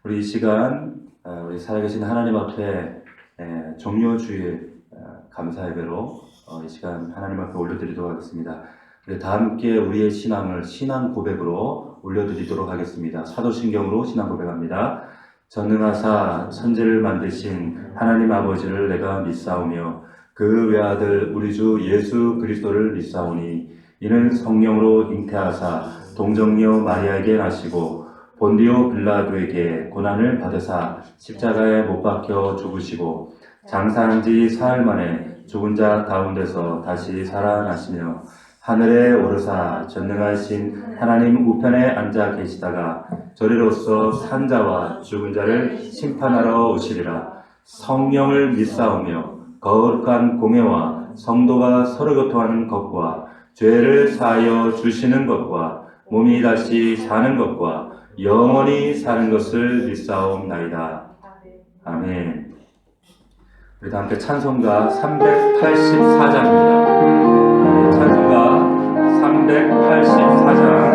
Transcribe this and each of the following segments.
우리 이 시간 우리 살아계신 하나님 앞에 종료주일 감사 예배로 이 시간 하나님 앞에 올려드리도록 하겠습니다. 우리 다 함께 우리의 신앙을 신앙 고백으로 올려드리도록 하겠습니다. 사도신경으로 신앙 고백합니다. 전능하사 천지를 만드신 하나님 아버지를 내가 믿사오며 그 외아들 우리 주 예수 그리스도를 믿사오니 이는 성령으로 잉태하사 동정녀 마리아에게 나시고 본디오 빌라도에게 고난을 받으사 십자가에 못 박혀 죽으시고 장사한 지 사흘 만에 죽은 자 가운데서 다시 살아나시며 하늘에 오르사 전능하신 하나님 우편에 앉아 계시다가 저리로서 산 자와 죽은 자를 심판하러 오시리라. 성령을 믿사오며 거룩한 공회와 성도가 서로 교통하는 것과 죄를 사하여 주시는 것과 몸이 다시 사는 것과 영원히 사는 것을 믿사옵나이다. 아멘. 우리 다 함께 찬송가 384장입니다. 찬송가 384장.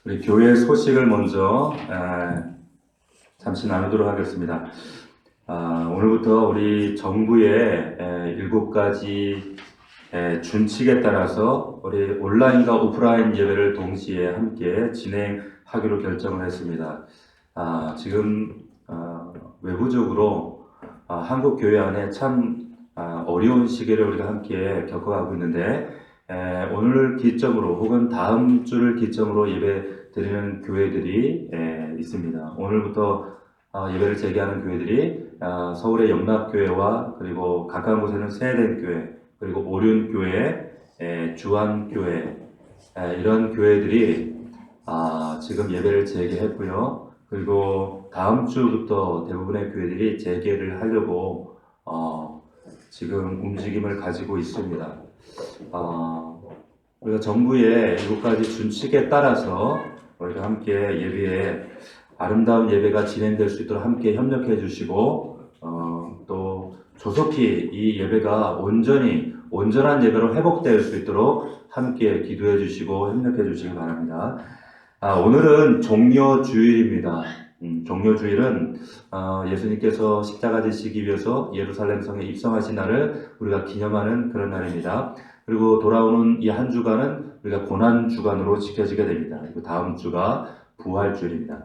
우리 교회 소식을 먼저 잠시 나누도록 하겠습니다. 오늘부터 우리 정부의 7가지 준칙에 따라서 우리 온라인과 오프라인 예배를 동시에 함께 진행하기로 결정을 했습니다. 지금 외부적으로 한국 교회 안에 참 어려운 시기를 우리가 함께 겪어가고 있는데 오늘 기점으로 혹은 다음 주를 기점으로 예배 드리는 교회들이 있습니다. 오늘부터 예배를 재개하는 교회들이 서울의 영락교회와 그리고 가까운 곳에는 세덴교회 그리고 오륜교회, 주안교회 이런 교회들이 지금 예배를 재개했고요. 그리고 다음 주부터 대부분의 교회들이 재개를 하려고 지금 움직임을 가지고 있습니다. 우리가 정부의 7가지 준칙에 따라서 우리가 함께 예배에 아름다운 예배가 진행될 수 있도록 함께 협력해 주시고 또 조속히 이 예배가 온전한 예배로 회복될 수 있도록 함께 기도해 주시고 협력해 주시기 바랍니다. 오늘은 종려주일입니다. 종려주일은 예수님께서 십자가 지시기 위해서 예루살렘 성에 입성하신 날을 우리가 기념하는 그런 날입니다. 그리고 돌아오는 이 한 주간은 우리가 고난주간으로 지켜지게 됩니다. 그리고 다음 주가 부활주일입니다.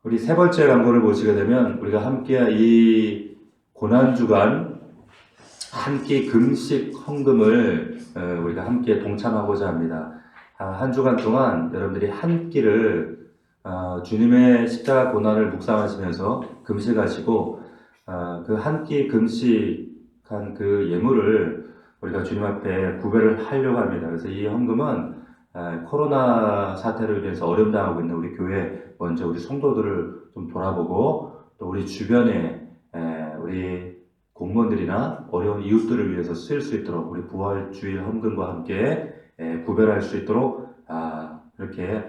우리 세 번째 광고를 보시게 되면 우리가 함께 이 고난주간 한 끼 금식 헌금을 우리가 함께 동참하고자 합니다. 한 주간 동안 여러분들이 한 끼를 주님의 십자가 고난을 묵상하시면서 금식하시고 그 한 끼 금식한 그 예물을 우리가 주님 앞에 구별을 하려고 합니다. 그래서 이 헌금은 코로나 사태로 인해서 어려움 당하고 있는 우리 교회 먼저 우리 성도들을 좀 돌아보고 또 우리 주변에 우리 공무원들이나 어려운 이웃들을 위해서 쓰일 수 있도록 우리 부활주일 헌금과 함께 구별할 수 있도록 이렇게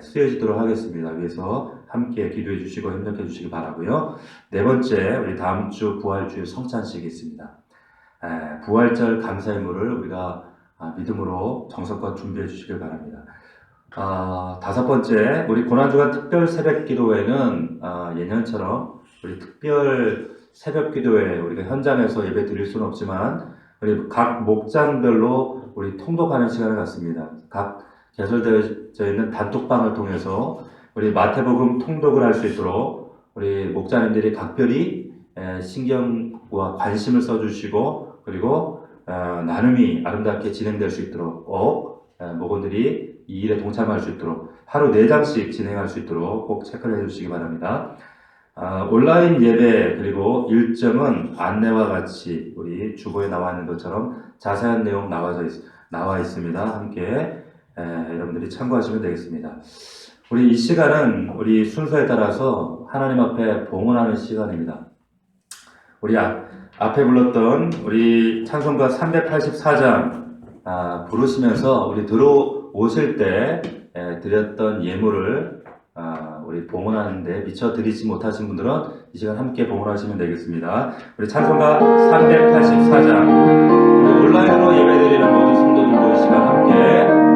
쓰여지도록 하겠습니다. 위해서 함께 기도해 주시고 협력해 주시기 바라고요. 네 번째, 우리 다음 주 부활주일 성찬식이 있습니다. 부활절 감사의물을 우리가 믿음으로 정성껏 준비해 주시길 바랍니다. 다섯 번째, 우리 고난주간 특별 새벽 기도회는 예년처럼 우리 특별 새벽 기도회 우리가 현장에서 예배 드릴 수는 없지만 우리 각 목장별로 우리 통독하는 시간을 갖습니다. 각 개설되어 있는 단톡방을 통해서 우리 마태복음 통독을 할 수 있도록 우리 목자님들이 각별히 신경과 관심을 써주시고 그리고 나눔이 아름답게 진행될 수 있도록 꼭 목원들이 이 일에 동참할 수 있도록 하루 4장씩 진행할 수 있도록 꼭 체크를 해주시기 바랍니다. 온라인 예배 그리고 일정은 안내와 같이 우리 주보에 나와 있는 것처럼 자세한 내용 나와 있습니다. 함께 여러분들이 참고하시면 되겠습니다. 우리 이 시간은 우리 순서에 따라서 하나님 앞에 봉헌하는 시간입니다. 우리 앞에 불렀던 우리 찬송가 384장 부르시면서 우리 들어오실 때 드렸던 예물을 우리 봉헌하는데 미처 드리지 못하신 분들은 이 시간 함께 봉헌하시면 되겠습니다. 우리 찬송가 384장 우리 온라인으로 예배드리는 모든 성도들도 이 시간 함께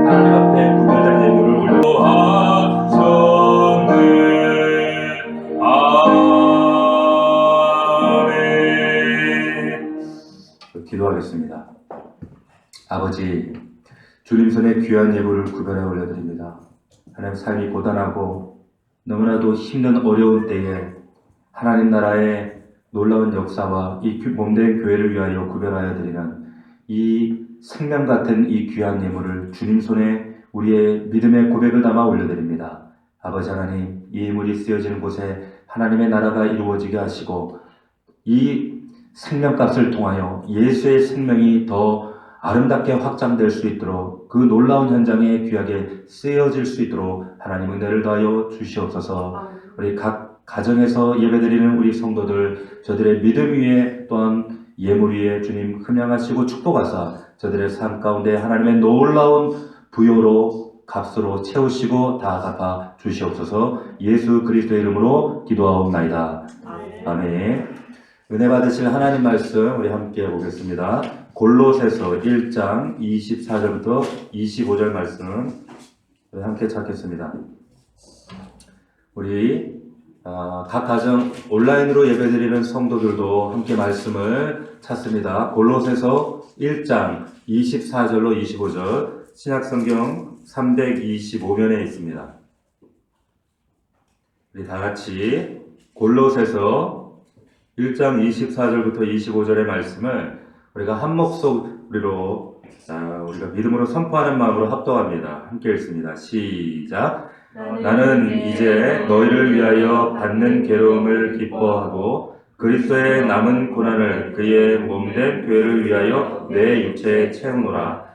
하나님 앞에 구별된 예물을 올려주옵소서. 기도하겠습니다. 아버지, 주님 손에 귀한 예물을 구별해 올려드립니다. 하나님 삶이 고단하고 너무나도 힘든 어려운 때에 하나님 나라의 놀라운 역사와 이 몸된 교회를 위하여 구별하여 드리는 이 생명 같은 이 귀한 예물을 주님 손에 우리의 믿음의 고백을 담아 올려드립니다. 아버지 하나님, 이 예물이 쓰여지는 곳에 하나님의 나라가 이루어지게 하시고 이 생명값을 통하여 예수의 생명이 더 아름답게 확장될 수 있도록 그 놀라운 현장에 귀하게 쓰여질 수 있도록 하나님 은혜를 더하여 주시옵소서. 우리 각 가정에서 예배드리는 우리 성도들 저들의 믿음 위에 또한 예물 위에 주님 흠양하시고 축복하사 저들의 삶 가운데 하나님의 놀라운 부요로 값으로 채우시고 다 갚아 주시옵소서. 예수 그리스도의 이름으로 기도하옵나이다. 아멘. 은혜 받으실 하나님 말씀 우리 함께 보겠습니다. 골로새서 1장 24절부터 25절 말씀 우리 함께 찾겠습니다. 우리 각 가정 온라인으로 예배드리는 성도들도 함께 말씀을 찾습니다. 골로새서 1장 24절로 25절 신약성경 325면에 있습니다. 우리 다 같이 골로새서 1장 24절부터 25절의 말씀을 우리가 한 목소리로 우리가 믿음으로 선포하는 마음으로 합독합니다. 함께 읽습니다. 시작. 나는 이제 너희를 위하여 받는 괴로움을 기뻐하고 그리스도의 남은 고난을 그의 몸된 교회를 위하여 내 육체에 채우노라.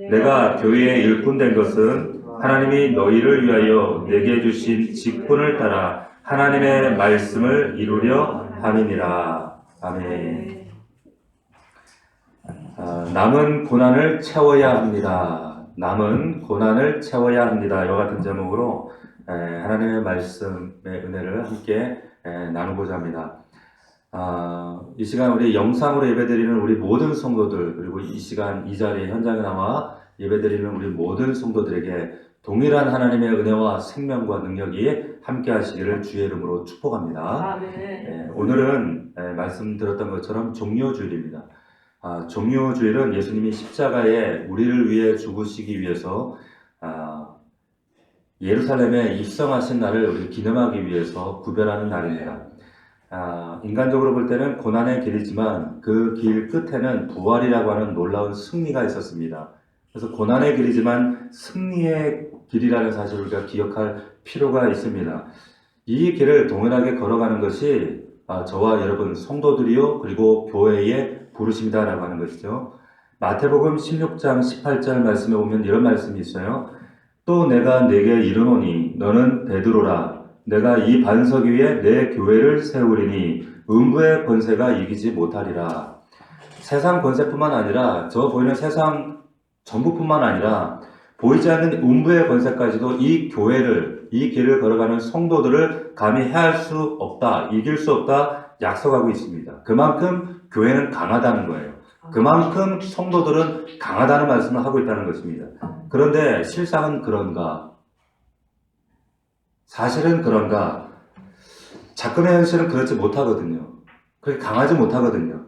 내가 교회에 일꾼 된 것은 하나님이 너희를 위하여 내게 주신 직분을 따라 하나님의 말씀을 이루려 함이니라. 아멘. 남은 고난을 채워야 합니다. 남은 고난을 채워야 합니다. 이와 같은 제목으로 하나님의 말씀의 은혜를 함께 나누고자 합니다. 이 시간 우리 영상으로 예배드리는 우리 모든 성도들, 그리고 이 시간 이 자리에 현장에 나와 예배드리는 우리 모든 성도들에게 동일한 하나님의 은혜와 생명과 능력이 함께 하시기를 주의 이름으로 축복합니다. 오늘은 말씀드렸던 것처럼 종료주일입니다. 종료주일은 예수님이 십자가에 우리를 위해 죽으시기 위해서 예루살렘에 입성하신 날을 우리 기념하기 위해서 구별하는 날입니다. 인간적으로 볼 때는 고난의 길이지만 그 길 끝에는 부활이라고 하는 놀라운 승리가 있었습니다. 그래서 고난의 길이지만 승리의 길이라는 사실을 우리가 기억할 필요가 있습니다. 이 길을 동일하게 걸어가는 것이 저와 여러분 성도들이요 그리고 교회의 부르심이다라고 하는 것이죠. 마태복음 16장 18절 말씀에 보면 이런 말씀이 있어요. 또 내가 네게 이르노니 너는 베드로라. 내가 이 반석 위에 내 교회를 세우리니 음부의 권세가 이기지 못하리라. 세상 권세뿐만 아니라 저 보이는 세상 전부뿐만 아니라 보이지 않는 음부의 권세까지도 이 교회를, 이 길을 걸어가는 성도들을 감히 해할 수 없다, 이길 수 없다 약속하고 있습니다. 그만큼 교회는 강하다는 거예요. 그만큼 성도들은 강하다는 말씀을 하고 있다는 것입니다. 그런데 실상은 그런가? 사실은 그런가? 작금의 현실은 그렇지 못하거든요. 그렇게 강하지 못하거든요.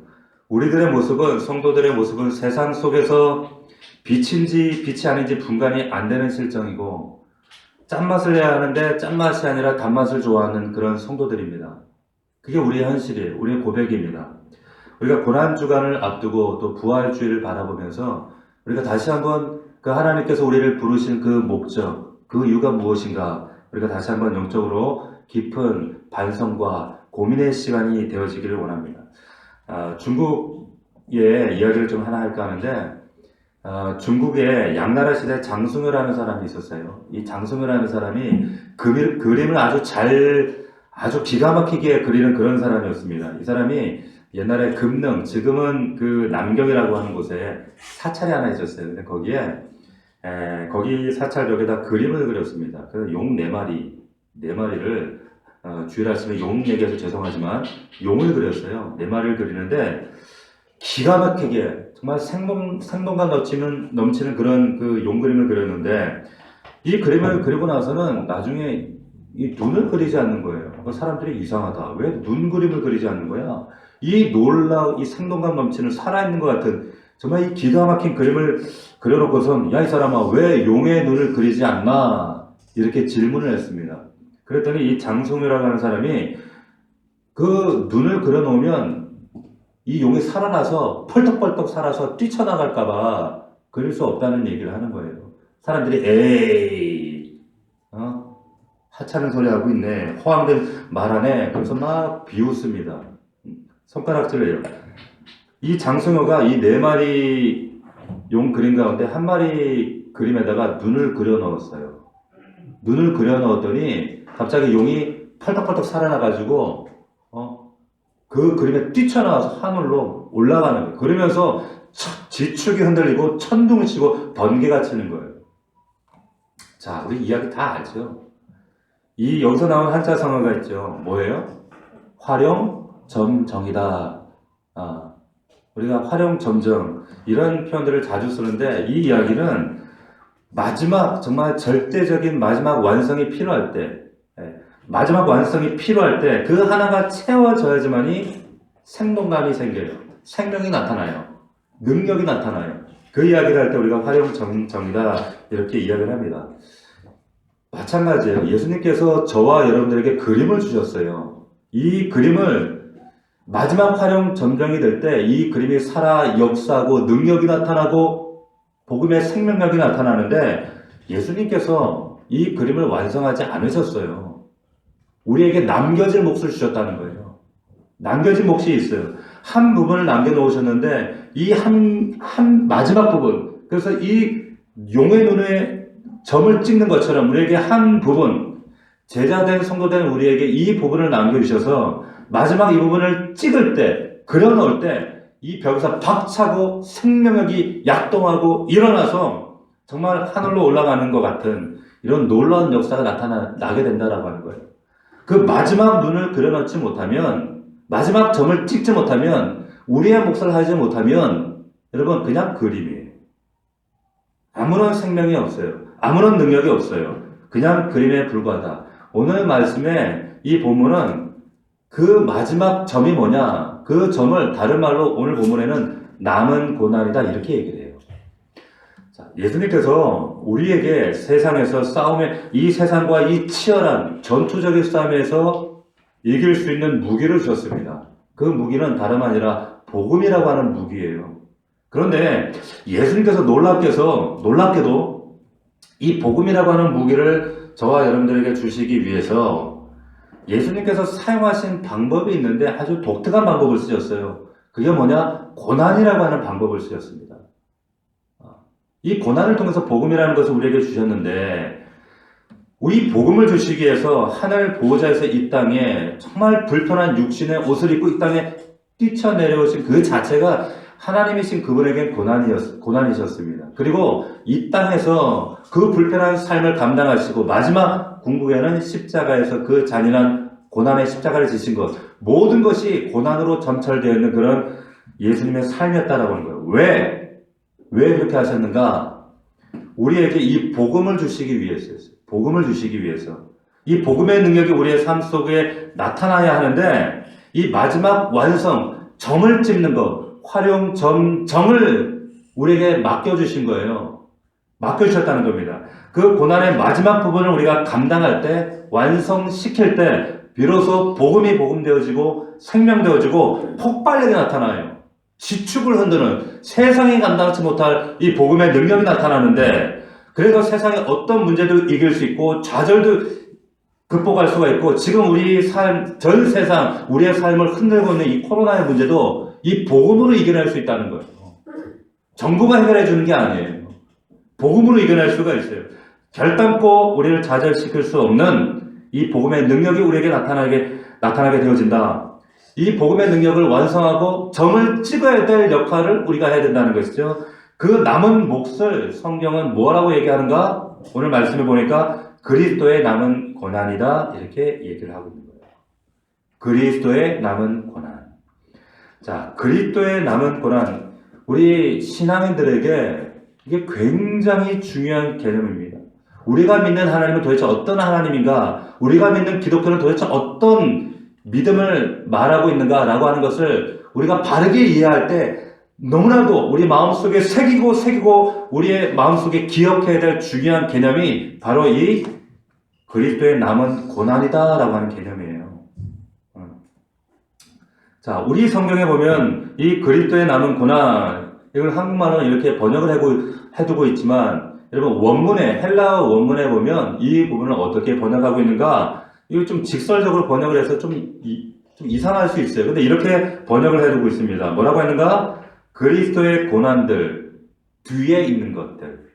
우리들의 모습은, 성도들의 모습은 세상 속에서 빛인지 빛이 아닌지 분간이 안 되는 실정이고 짠맛을 내야 하는데 짠맛이 아니라 단맛을 좋아하는 그런 성도들입니다. 그게 우리의 현실이에요. 우리의 고백입니다. 우리가 고난주간을 앞두고 또 부활주의를 바라보면서 우리가 다시 한번 그 하나님께서 우리를 부르신 그 목적, 그 이유가 무엇인가 우리가 다시 한번 영적으로 깊은 반성과 고민의 시간이 되어지기를 원합니다. 중국의 이야기를 좀 하나 할까 하는데 중국에 양나라 시대 장승효라는 사람이 있었어요. 이 장승효라는 사람이 그림을 아주 기가 막히게 그리는 그런 사람이었습니다. 이 사람이 옛날에 금능, 지금은 그 남경이라고 하는 곳에 사찰이 하나 있었어요. 근데 거기 사찰벽에다 그림을 그렸습니다. 그래서 용 4마리를 주일 아침에 용 얘기해서 죄송하지만 용을 그렸어요. 4마리를 그리는데 기가 막히게 정말 생동감 넘치는 그런 그 용 그림을 그렸는데 이 그림을 그리고 나서는 나중에 이 눈을 그리지 않는 거예요. 사람들이 이상하다. 왜 눈 그림을 그리지 않는 거야? 이 생동감 넘치는 살아있는 것 같은 정말 이 기가 막힌 그림을 그려놓고선 야, 이 사람아 왜 용의 눈을 그리지 않나? 이렇게 질문을 했습니다. 그랬더니 이 장승효라고 하는 사람이 그 눈을 그려놓으면 이 용이 살아나서 펄떡펄떡 살아서 뛰쳐나갈까봐 그릴 수 없다는 얘기를 하는 거예요. 사람들이 에이 하찮은 소리 하고 있네, 허황된 말 하네, 그래서 막 비웃습니다. 손가락질을 해요. 이 장승효가 이 4마리 용 그림 가운데 한 마리 그림에다가 눈을 그려 넣었어요. 눈을 그려 넣었더니 갑자기 용이 펄떡펄떡 살아나가지고 그 그림에 뛰쳐나와서 하늘로 올라가는 거예요. 그러면서 지축이 흔들리고 천둥을 치고 번개가 치는 거예요. 자, 우리 이야기 다 알죠? 여기서 나온 한자 성어가 있죠. 뭐예요? 활용점정이다. 우리가 활용점정 이런 표현들을 자주 쓰는데 이 이야기는 마지막 정말 절대적인 마지막 완성이 필요할 때 마지막 완성이 필요할 때 그 하나가 채워져야지만이 생동감이 생겨요. 생명이 나타나요. 능력이 나타나요. 그 이야기를 할 때 우리가 활용정이다 이렇게 이야기를 합니다. 마찬가지예요. 예수님께서 저와 여러분들에게 그림을 주셨어요. 이 그림을 마지막 활용 점정이 될 때 이 그림이 살아 역사하고 능력이 나타나고 복음의 생명력이 나타나는데 예수님께서 이 그림을 완성하지 않으셨어요. 우리에게 남겨질 몫을 주셨다는 거예요. 남겨진 몫이 있어요. 한 부분을 남겨놓으셨는데 이 한 마지막 부분, 그래서 이 용의 눈에 점을 찍는 것처럼 우리에게 한 부분, 제자된 성도된 우리에게 이 부분을 남겨주셔서 마지막 이 부분을 찍을 때, 그려놓을 때 이 벽에서 박차고 생명력이 약동하고 일어나서 정말 하늘로 올라가는 것 같은 이런 놀라운 역사가 나게 된다라고 하는 거예요. 그 마지막 눈을 그려놓지 못하면, 마지막 점을 찍지 못하면, 우리의 몫을 하지 못하면 여러분 그냥 그림이에요. 아무런 생명이 없어요. 아무런 능력이 없어요. 그냥 그림에 불과하다. 오늘 말씀에 이 본문은 그 마지막 점이 뭐냐? 그 점을 다른 말로 오늘 본문에는 남은 고난이다 이렇게 얘기를 해요. 자, 예수님께서 우리에게 세상에서 이 세상과 이 치열한 전투적인 싸움에서 이길 수 있는 무기를 주셨습니다. 그 무기는 다름 아니라 복음이라고 하는 무기예요. 그런데 예수님께서 놀랍게도 이 복음이라고 하는 무기를 저와 여러분들에게 주시기 위해서 예수님께서 사용하신 방법이 있는데 아주 독특한 방법을 쓰셨어요. 그게 뭐냐? 고난이라고 하는 방법을 쓰셨습니다. 이 고난을 통해서 복음이라는 것을 우리에게 주셨는데 우리 복음을 주시기 위해서 하늘 보호자에서 이 땅에 정말 불편한 육신의 옷을 입고 이 땅에 뛰쳐내려오신 그 자체가 하나님이신 그분에겐 고난이셨습니다. 그리고 이 땅에서 그 불편한 삶을 감당하시고 마지막 궁극에는 십자가에서 그 잔인한 고난의 십자가를 지신 것, 모든 것이 고난으로 점철되어 있는 그런 예수님의 삶이었다라고 하는 거예요. 왜 그렇게 하셨는가? 우리에게 이 복음을 주시기 위해서였어요. 복음을 주시기 위해서. 이 복음의 능력이 우리의 삶 속에 나타나야 하는데 이 마지막 완성, 점을 찍는 것, 활용 점을 우리에게 맡겨주신 거예요. 맡겨주셨다는 겁니다. 그 고난의 마지막 부분을 우리가 감당할 때, 완성시킬 때 비로소 복음이 복음되어지고 생명되어지고 폭발력이 나타나요. 지축을 흔드는 세상이 감당하지 못할 이 복음의 능력이 나타나는데 그래서 세상의 어떤 문제도 이길 수 있고 좌절도 극복할 수가 있고 지금 우리 전 세상 우리의 삶을 흔들고 있는 이 코로나의 문제도 이 복음으로 이겨낼 수 있다는 거예요. 정부가 해결해 주는 게 아니에요. 복음으로 이겨낼 수가 있어요. 결단코 우리를 좌절시킬 수 없는 이 복음의 능력이 우리에게 나타나게 되어진다. 이 복음의 능력을 완성하고 점을 찍어야 될 역할을 우리가 해야 된다는 것이죠. 그 남은 몫을 성경은 뭐라고 얘기하는가? 오늘 말씀해 보니까 그리스도의 남은 고난이다 이렇게 얘기를 하고 있는 거예요. 그리스도의 남은 고난. 자, 그리스도의 남은 고난. 우리 신앙인들에게 이게 굉장히 중요한 개념입니다. 우리가 믿는 하나님은 도대체 어떤 하나님인가? 우리가 믿는 기독교는 도대체 어떤 믿음을 말하고 있는가라고 하는 것을 우리가 바르게 이해할 때 너무나도 우리 마음속에 새기고 우리의 마음속에 기억해야 될 중요한 개념이 바로 이 그리스도의 남은 고난이다라고 하는 개념이에요. 자, 우리 성경에 보면 이 그리스도의 남은 고난, 이걸 한국말로 이렇게 번역을 해두고 있지만 여러분 헬라어 원문에 보면 이 부분을 어떻게 번역하고 있는가? 이거 좀 직설적으로 번역을 해서 좀 이상할 수 있어요. 근데 이렇게 번역을 해두고 있습니다. 뭐라고 했는가? 그리스도의 고난들 뒤에 있는 것들.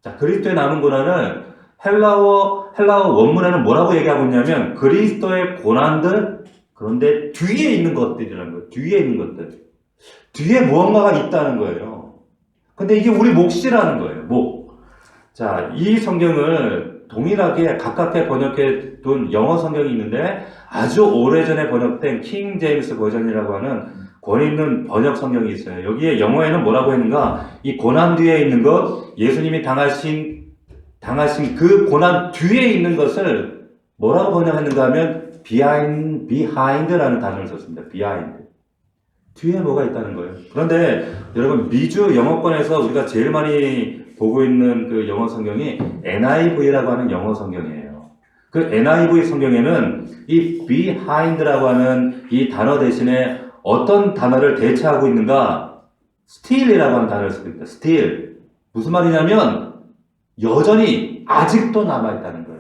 자, 그리스도의 남은 고난을 헬라어 원문에는 뭐라고 얘기하고 있냐면 그리스도의 고난들 그런데 뒤에 있는 것들이라는 거예요. 뒤에 있는 것들. 뒤에 무언가가 있다는 거예요. 근데 이게 우리 몫이라는 거예요. 몫. 자, 이 성경을 동일하게 가깝게 번역해 둔 영어 성경이 있는데 아주 오래전에 번역된 킹 제임스 버전이라고 하는 권위 있는 번역 성경이 있어요. 여기에 영어에는 뭐라고 했는가? 이 고난 뒤에 있는 것, 예수님이 당하신 그 고난 뒤에 있는 것을 뭐라고 번역했는가 하면 behind라는 단어를 썼습니다. behind. 뒤에 뭐가 있다는 거예요. 그런데 여러분 미주 영어권에서 우리가 제일 많이 보고 있는 그 영어 성경이 NIV라고 하는 영어 성경이에요. 그 NIV 성경에는 이 behind라고 하는 이 단어 대신에 어떤 단어를 대체하고 있는가? still이라고 하는 단어를 씁니다. still. 무슨 말이냐면 여전히 아직도 남아있다는 거예요.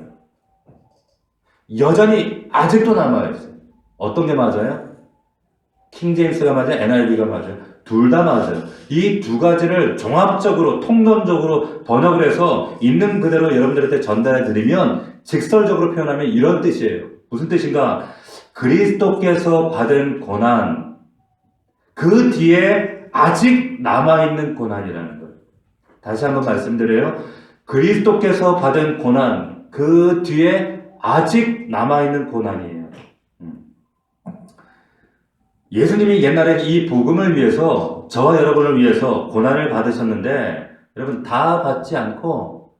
여전히 아직도 남아있어요. 어떤 게 맞아요? 킹제임스가 맞아요? NIV가 맞아요? 둘 다 맞아요. 이 두 가지를 종합적으로 통론적으로 번역을 해서 있는 그대로 여러분들한테 전달해 드리면 직설적으로 표현하면 이런 뜻이에요. 무슨 뜻인가? 그리스도께서 받은 고난, 그 뒤에 아직 남아있는 고난이라는 거예요. 다시 한번 말씀드려요. 그리스도께서 받은 고난, 그 뒤에 아직 남아있는 고난이에요. 예수님이 옛날에 이 복음을 위해서, 저와 여러분을 위해서 고난을 받으셨는데, 여러분 다 받지 않고,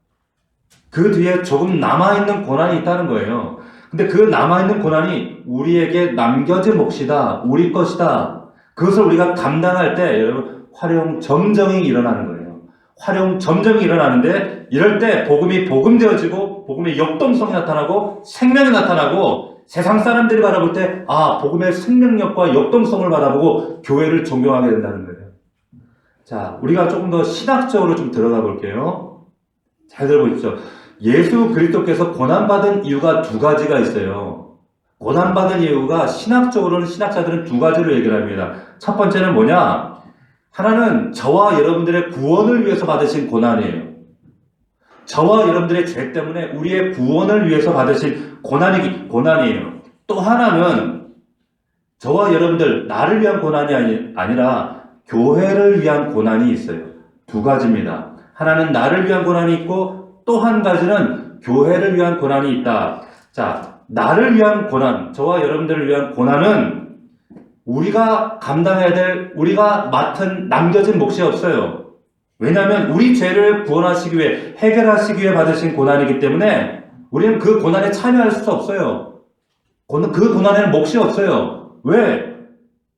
그 뒤에 조금 남아있는 고난이 있다는 거예요. 근데 그 남아있는 고난이 우리에게 남겨진 몫이다, 우리 것이다. 그것을 우리가 감당할 때, 여러분, 활용점정이 일어나는 거예요. 활용점정이 일어나는데, 이럴 때 복음이 복음되어지고, 복음의 역동성이 나타나고, 생명이 나타나고, 세상 사람들이 바라볼 때, 복음의 생명력과 역동성을 바라보고 교회를 존경하게 된다는 거예요. 자, 우리가 조금 더 신학적으로 좀 들어가 볼게요. 잘 들어보십시오. 예수 그리스도께서 고난받은 이유가 두 가지가 있어요. 고난받은 이유가 신학적으로는 신학자들은 두 가지로 얘기를 합니다. 첫 번째는 뭐냐? 하나는 저와 여러분들의 구원을 위해서 받으신 고난이에요. 저와 여러분들의 죄 때문에 우리의 구원을 위해서 받으신 고난이에요. 또 하나는 저와 여러분들, 나를 위한 고난이 아니라 교회를 위한 고난이 있어요. 두 가지입니다. 하나는 나를 위한 고난이 있고 또 한 가지는 교회를 위한 고난이 있다. 자, 나를 위한 고난, 저와 여러분들을 위한 고난은 우리가 감당해야 될, 우리가 맡은 남겨진 몫이 없어요. 왜냐하면 우리 죄를 구원하시기 위해, 해결하시기 위해 받으신 고난이기 때문에 우리는 그 고난에 참여할 수 없어요. 그 고난에는 몫이 없어요. 왜?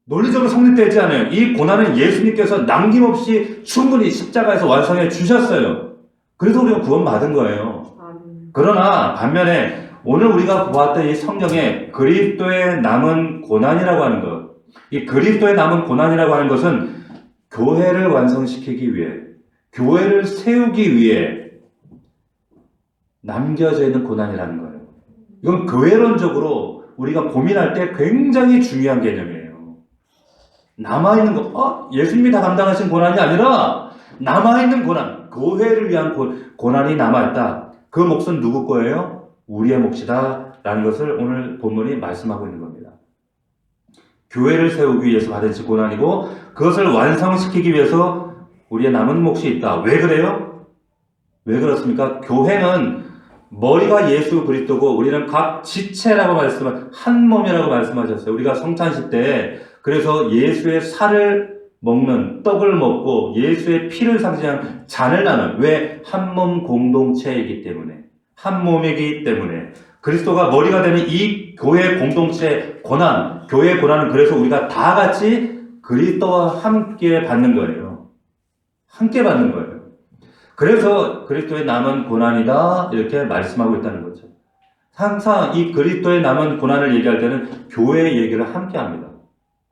논리적으로 성립되지 않아요. 이 고난은 예수님께서 남김없이 충분히 십자가에서 완성해 주셨어요. 그래서 우리가 구원받은 거예요. 그러나 반면에 오늘 우리가 보았던 이 성경에 그리스도의 남은 고난이라고 하는 것, 이 그리스도의 남은 고난이라고 하는 것은 교회를 완성시키기 위해, 교회를 세우기 위해 남겨져 있는 고난이라는 거예요. 이건 교회론적으로 우리가 고민할 때 굉장히 중요한 개념이에요. 남아있는 거, 예수님이 다 감당하신 고난이 아니라 남아있는 고난, 교회를 위한 고난이 남아있다. 그 몫은 누구 거예요? 우리의 몫이다 라는 것을 오늘 본문이 말씀하고 있는 겁니다. 교회를 세우기 위해서 받으신 고난이고 그것을 완성시키기 위해서 우리의 남은 몫이 있다. 왜 그래요? 왜 그렇습니까? 교회는 머리가 예수 그리스도고 우리는 각 지체라고 한 몸이라고 말씀하셨어요. 우리가 성찬식 때 그래서 예수의 살을 먹는, 떡을 먹고 예수의 피를 상징하는 잔을 나눈, 왜? 한 몸 공동체이기 때문에, 한 몸이기 때문에 그리스도가 머리가 되는 이 교회 공동체의 고난, 교회의 고난은 그래서 우리가 다 같이 그리스도와 함께 받는 거예요. 함께 받는 거예요. 그래서 그리스도의 남은 고난이다 이렇게 말씀하고 있다는 거죠. 항상 이 그리스도의 남은 고난을 얘기할 때는 교회의 얘기를 함께 합니다.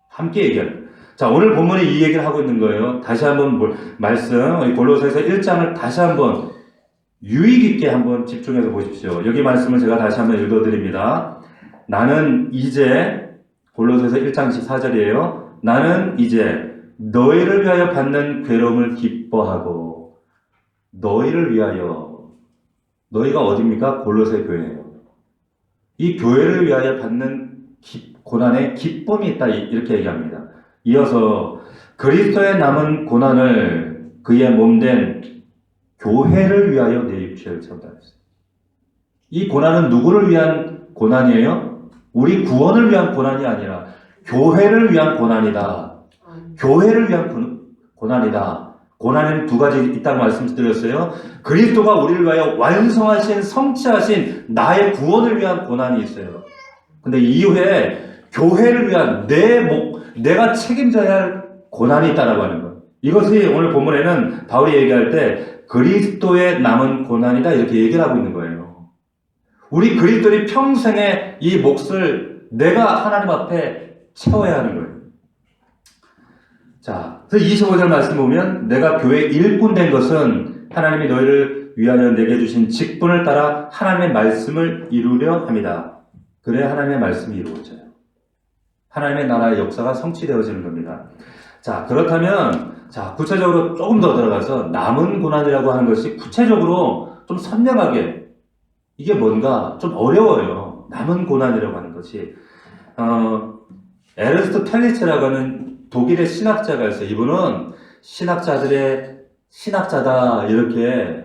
함께 얘기합니다. 자, 오늘 본문이 이 얘기를 하고 있는 거예요. 다시 한번 말씀, 골로새서 1장을 다시 한번 유의 깊게 한번 집중해서 보십시오. 여기 말씀을 제가 다시 한번 읽어드립니다. 나는 이제, 골로새서 1장 14절이에요. 나는 이제 너희를 위하여 받는 괴로움을 기뻐하고, 너희를 위하여, 너희가 어디입니까? 골로새 교회예요. 이 교회를 위하여 받는 고난에 기쁨이 있다 이렇게 얘기합니다. 이어서 그리스도의 남은 고난을 그의 몸된 교회를 위하여 내 육체를 채운다 했어요. 이 고난은 누구를 위한 고난이에요? 우리 구원을 위한 고난이 아니라 교회를 위한 고난이다. 교회를 위한 고난이다. 고난에는 두 가지 있다고 말씀드렸어요. 그리스도가 우리를 위하여 완성하신 성취하신 나의 구원을 위한 고난이 있어요. 근데 이후에 교회를 위한 내가 책임져야 할 고난이 있다라고 하는 거예요. 이것이 오늘 본문에는 바울이 얘기할 때 그리스도의 남은 고난이다 이렇게 얘기를 하고 있는 거예요. 우리 그리스도인이 평생의 이 몫을 내가 하나님 앞에 채워야 하는 거예요. 자, 그래서 25절 말씀 보면 내가 교회 일꾼 된 것은 하나님이 너희를 위하여 내게 주신 직분을 따라 하나님의 말씀을 이루려 합니다. 그래야 하나님의 말씀이 이루어져요. 하나님의 나라의 역사가 성취되어지는 겁니다. 자, 그렇다면 구체적으로 조금 더 들어가서 남은 고난이라고 하는 것이 구체적으로 좀 선명하게 이게 뭔가 좀 어려워요. 남은 고난이라고 하는 것이 에르스트 텔리체라고 하는 독일의 신학자가 있어요. 이분은 신학자들의 신학자다 이렇게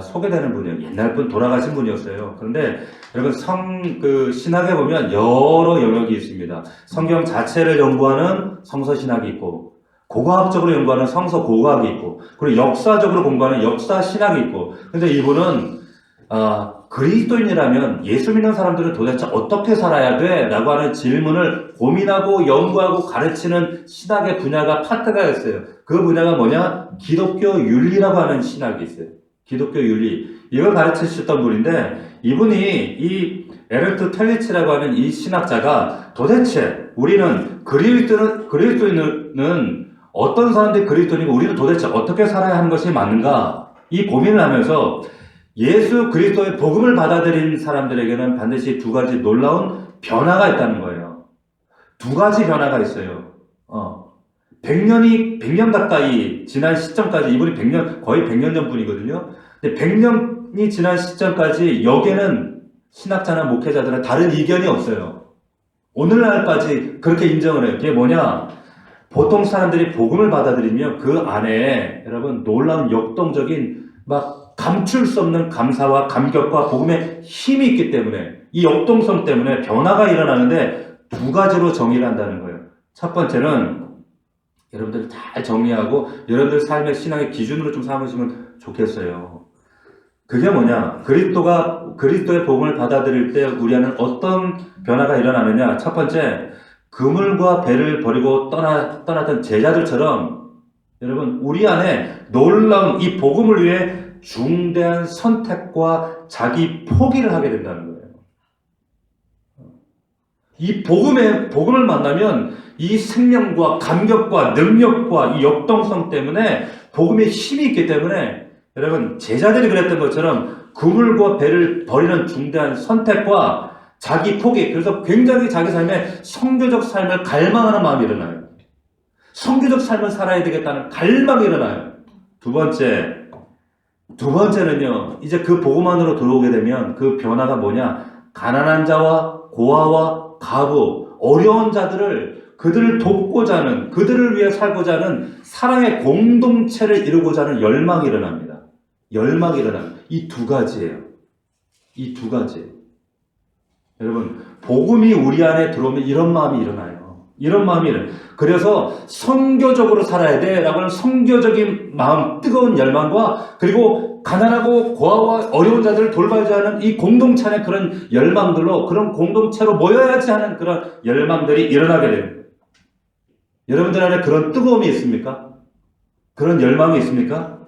소개되는 분이에요. 옛날 분 돌아가신 분이었어요. 그런데 여러분 신학에 보면 여러 영역이 있습니다. 성경 자체를 연구하는 성서신학이 있고 고고학적으로 연구하는 성서고고학이 있고 그리고 역사적으로 공부하는 역사신학이 있고 근데 이분은 그리스도인이라면 예수 믿는 사람들은 도대체 어떻게 살아야 돼? 라고 하는 질문을 고민하고 연구하고 가르치는 신학의 분야가 파트가 있어요. 그 분야가 뭐냐? 기독교 윤리라고 하는 신학이 있어요. 기독교 윤리. 이걸 가르치셨던 분인데 이분이 이 에르트 텔리치라고 하는 이 신학자가 도대체 우리는 그리스도인은 어떤 사람들이 그리스도인이고 우리는 도대체 어떻게 살아야 하는 것이 맞는가? 이 고민을 하면서 예수 그리스도의 복음을 받아들인 사람들에게는 반드시 두 가지 놀라운 변화가 있다는 거예요. 두 가지 변화가 있어요. 100년 가까이 지난 시점까지 이분이 거의 100년 전 분이거든요. 근데 100년이 지난 시점까지 여기에는 신학자나 목회자들은 다른 이견이 없어요. 오늘날까지 그렇게 인정을 해요. 그게 뭐냐? 보통 사람들이 복음을 받아들이면 그 안에 여러분 놀라운 역동적인 감출 수 없는 감사와 감격과 복음의 힘이 있기 때문에 이 역동성 때문에 변화가 일어나는데 두 가지로 정의를 한다는 거예요. 첫 번째는 여러분들 잘 정리하고 여러분들 삶의 신앙의 기준으로 좀 삼으시면 좋겠어요. 그게 뭐냐? 그리스도의 복음을 받아들일 때 우리 안에 어떤 변화가 일어나느냐? 첫 번째, 그물과 배를 버리고 떠났던 제자들처럼 여러분 우리 안에 놀라운 이 복음을 위해 중대한 선택과 자기 포기를 하게 된다는 거예요. 이 복음을 만나면 이 생명과 감격과 능력과 이 역동성 때문에 복음의 힘이 있기 때문에 여러분 제자들이 그랬던 것처럼 그물과 배를 버리는 중대한 선택과 자기 포기 그래서 굉장히 자기 삶에 성교적 삶을 갈망하는 마음이 일어나요. 성교적 삶을 살아야 되겠다는 갈망이 일어나요. 두 번째는요, 이제 그 복음 안으로 들어오게 되면 그 변화가 뭐냐? 가난한 자와 고아와 가부, 어려운 자들을 그들을 돕고자 하는, 그들을 위해 살고자 하는 사랑의 공동체를 이루고자 하는 열망이 일어납니다. 열망이 일어납니다. 이 두 가지예요. 이 두 가지. 여러분, 복음이 우리 안에 들어오면 이런 마음이 일어나요. 이런 마음이 일어나요. 그래서 성교적으로 살아야 돼 라고 하는 성교적인 마음, 뜨거운 열망과 그리고 가난하고 고아와 어려운 자들을 돌봐야 하는 이 공동체 안에 그런 열망들로 그런 공동체로 모여야지 하는 그런 열망들이 일어나게 됩니다. 여러분들 안에 그런 뜨거움이 있습니까? 그런 열망이 있습니까?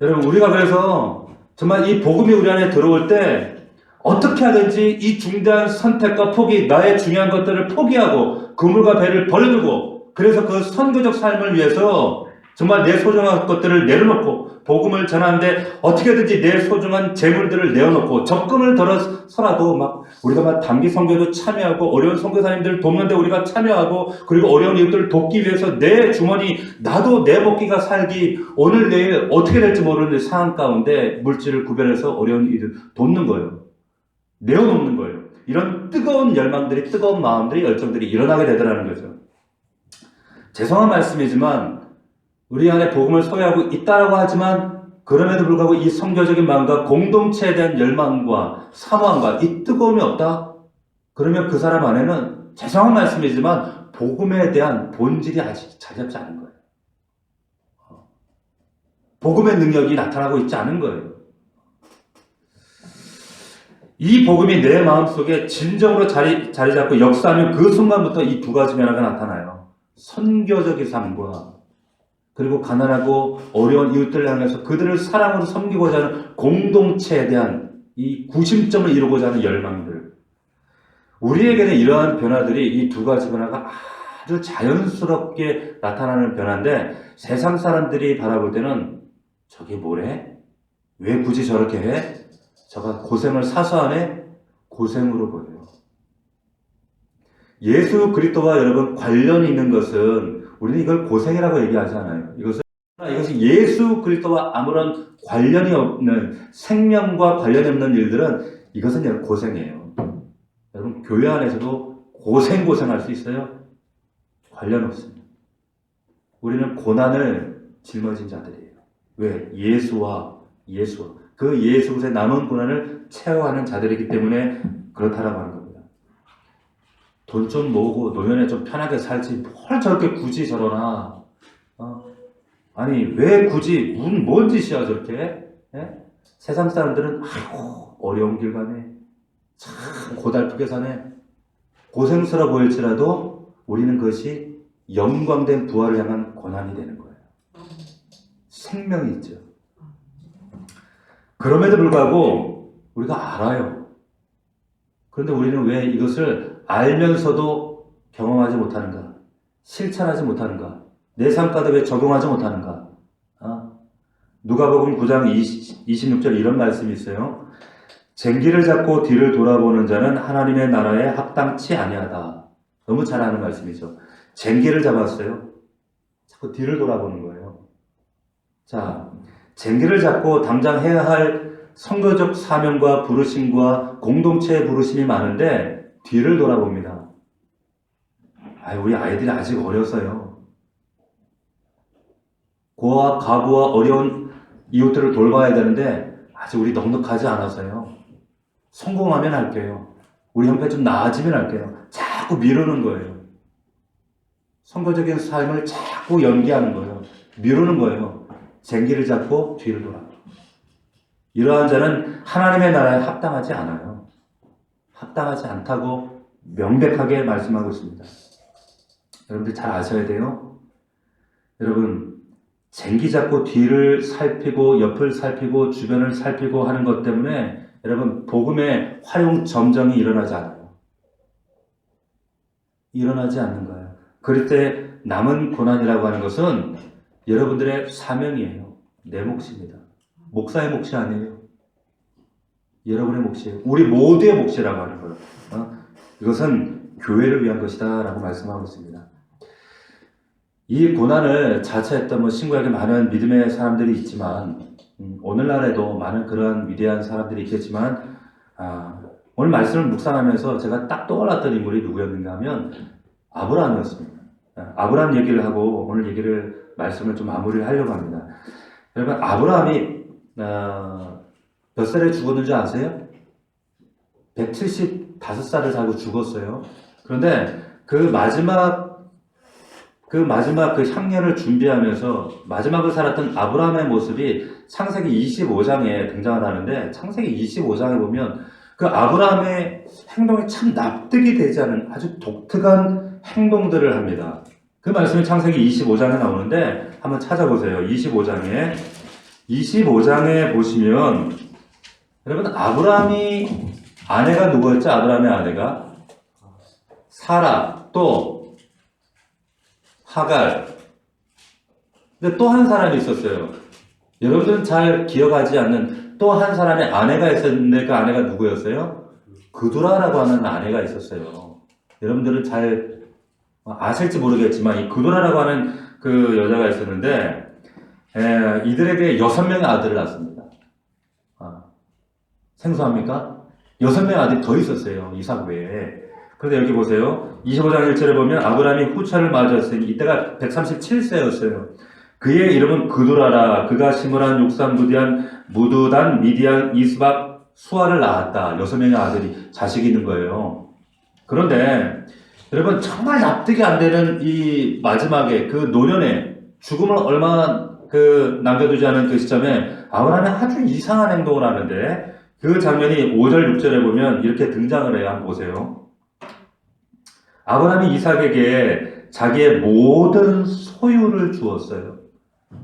여러분 우리가 그래서 정말 이 복음이 우리 안에 들어올 때 어떻게 하든지 이 중대한 선택과 포기, 나의 중요한 것들을 포기하고 그물과 배를 버려두고 그래서 그 선교적 삶을 위해서 정말 내 소중한 것들을 내려놓고 복음을 전하는데 어떻게든지 내 소중한 재물들을 내어놓고 적금을 들어서라도 우리가 단기 선교도 참여하고 어려운 선교사님들을 돕는데 우리가 참여하고 그리고 어려운 이웃들을 돕기 위해서 내 주머니 나도 내 먹기가 살기 오늘 내일 어떻게 될지 모르는 상황 가운데 물질을 구별해서 어려운 이들 돕는 거예요. 내어놓는 거예요. 이런 뜨거운 열망들이 뜨거운 마음들이 열정들이 일어나게 되더라는 거죠. 죄송한 말씀이지만 우리 안에 복음을 소유하고 있다라고 하지만 그럼에도 불구하고 이 선교적인 마음과 공동체에 대한 열망과 사모함과 이 뜨거움이 없다? 그러면 그 사람 안에는 죄송한 말씀이지만 복음에 대한 본질이 아직 자리 잡지 않은 거예요. 복음의 능력이 나타나고 있지 않은 거예요. 이 복음이 내 마음속에 진정으로 자리 잡고 역사하면 그 순간부터 이 두 가지 변화가 나타나요. 선교적인 삶과 그리고 가난하고 어려운 이웃들을 향해서 그들을 사랑으로 섬기고자 하는 공동체에 대한 이 구심점을 이루고자 하는 열망들. 우리에게는 이러한 변화들이 이 두 가지 변화가 아주 자연스럽게 나타나는 변화인데 세상 사람들이 바라볼 때는 저게 뭐래? 왜 굳이 저렇게 해? 저가 고생을 사서 하네? 고생으로 보여요. 예수 그리스도와 여러분 관련이 있는 것은 우리는 이걸 고생이라고 얘기하지 않아요. 이것이 예수 그리스도와 아무런 관련이 없는 생명과 관련이 없는 일들은 이것은 여러분 고생이에요. 여러분 교회 안에서도 고생할 수 있어요? 관련 없습니다. 우리는 고난을 짊어진 자들이에요. 왜? 예수와 그 예수의 남은 고난을 채워가는 자들이기 때문에 그렇다라고 하는 겁니다. 돈 좀 모으고 노년에 좀 편하게 살지 뭘 저렇게 굳이 저러나 아니 왜 굳이 뭔 짓이야 저렇게 세상 사람들은 아이고 어려운 길 가네 참 고달프게 사네 고생스러워 보일지라도 우리는 그것이 영광된 부활을 향한 고난이 되는 거예요. 생명이 있죠. 그럼에도 불구하고 우리가 알아요. 그런데 우리는 왜 이것을 알면서도 경험하지 못하는가? 실천하지 못하는가? 내 삶 가운데 왜 적용하지 못하는가? 누가복음 9장 26절 이런 말씀이 있어요. 쟁기를 잡고 뒤를 돌아보는 자는 하나님의 나라에 합당치 아니하다. 너무 잘 아는 말씀이죠. 쟁기를 잡았어요. 자꾸 뒤를 돌아보는 거예요. 자, 쟁기를 잡고 당장 해야 할 선교적 사명과 부르심과 공동체의 부르심이 많은데 뒤를 돌아봅니다. 우리 아이들이 아직 어려서요. 고아, 가부와 어려운 이웃들을 돌봐야 되는데 아직 우리 넉넉하지 않아서요. 성공하면 할게요. 우리 형편 좀 나아지면 할게요. 자꾸 미루는 거예요. 선거적인 삶을 자꾸 연기하는 거예요. 미루는 거예요. 쟁기를 잡고 뒤를 돌아. 이러한 자는 하나님의 나라에 합당하지 않아요. 합당하지 않다고 명백하게 말씀하고 있습니다. 여러분들 잘 아셔야 돼요. 여러분 쟁기 잡고 뒤를 살피고 옆을 살피고 주변을 살피고 하는 것 때문에 여러분 복음의 활용 점정이 일어나지 않아요. 일어나지 않는 거예요. 그럴 때 남은 고난이라고 하는 것은 여러분들의 사명이에요. 내 몫입니다. 목사의 몫이 아니에요. 여러분의 몫이에요. 우리 모두의 몫이라고 하는 거예요. 이것은 교회를 위한 것이다 라고 말씀하고 있습니다. 이 고난을 자처했던 신구약에 많은 믿음의 사람들이 있지만 오늘날에도 많은 그러한 위대한 사람들이 있겠지만 오늘 말씀을 묵상하면서 제가 딱 떠올랐던 인물이 누구였는가 하면 아브라함이었습니다. 아브라함 얘기를 하고 오늘 말씀을 좀 마무리를 하려고 합니다. 여러분 아브라함이 몇 살에 죽었는지 아세요? 175살을 살고 죽었어요. 그런데 그 마지막 그 향년을 준비하면서 마지막을 살았던 아브라함의 모습이 창세기 25장에 등장을 하는데 창세기 25장에 보면 그 아브라함의 행동이 참 납득이 되지 않은 아주 독특한 행동들을 합니다. 그 말씀이 창세기 25장에 나오는데 한번 찾아보세요. 25장에 보시면 여러분 아브라함이 아내가 누구였죠? 아브라함의 아내가 사라 또 하갈. 근데 또 한 사람이 있었어요. 여러분들은 잘 기억하지 않는 또 한 사람의 아내가 있었는데 그 아내가 누구였어요? 그두라라고 하는 아내가 있었어요. 여러분들은 잘 아실지 모르겠지만 이 그두라라고 하는 그 여자가 있었는데 이들에게 6명의 아들을 낳습니다. 생소합니까? 6명의 아들이 더 있었어요. 이삭 외에. 그런데 여기 보세요. 25장 1절에 보면 아브라함이 후처를 맞았으니 이때가 137세였어요. 그의 이름은 그두라라. 그가 시므란 욕산 무두단 미디안 이스박 수아를 낳았다. 6명의 아들이 자식이 있는 거예요. 그런데 여러분 정말 납득이 안 되는 이 마지막에 그 노년에 죽음을 얼마 남겨두지 않은 그 시점에 아브라함이 아주 이상한 행동을 하는데 그 장면이 5절, 6절에 보면 이렇게 등장을 해요. 한번 보세요. 아브라함이 이삭에게 자기의 모든 소유를 주었어요.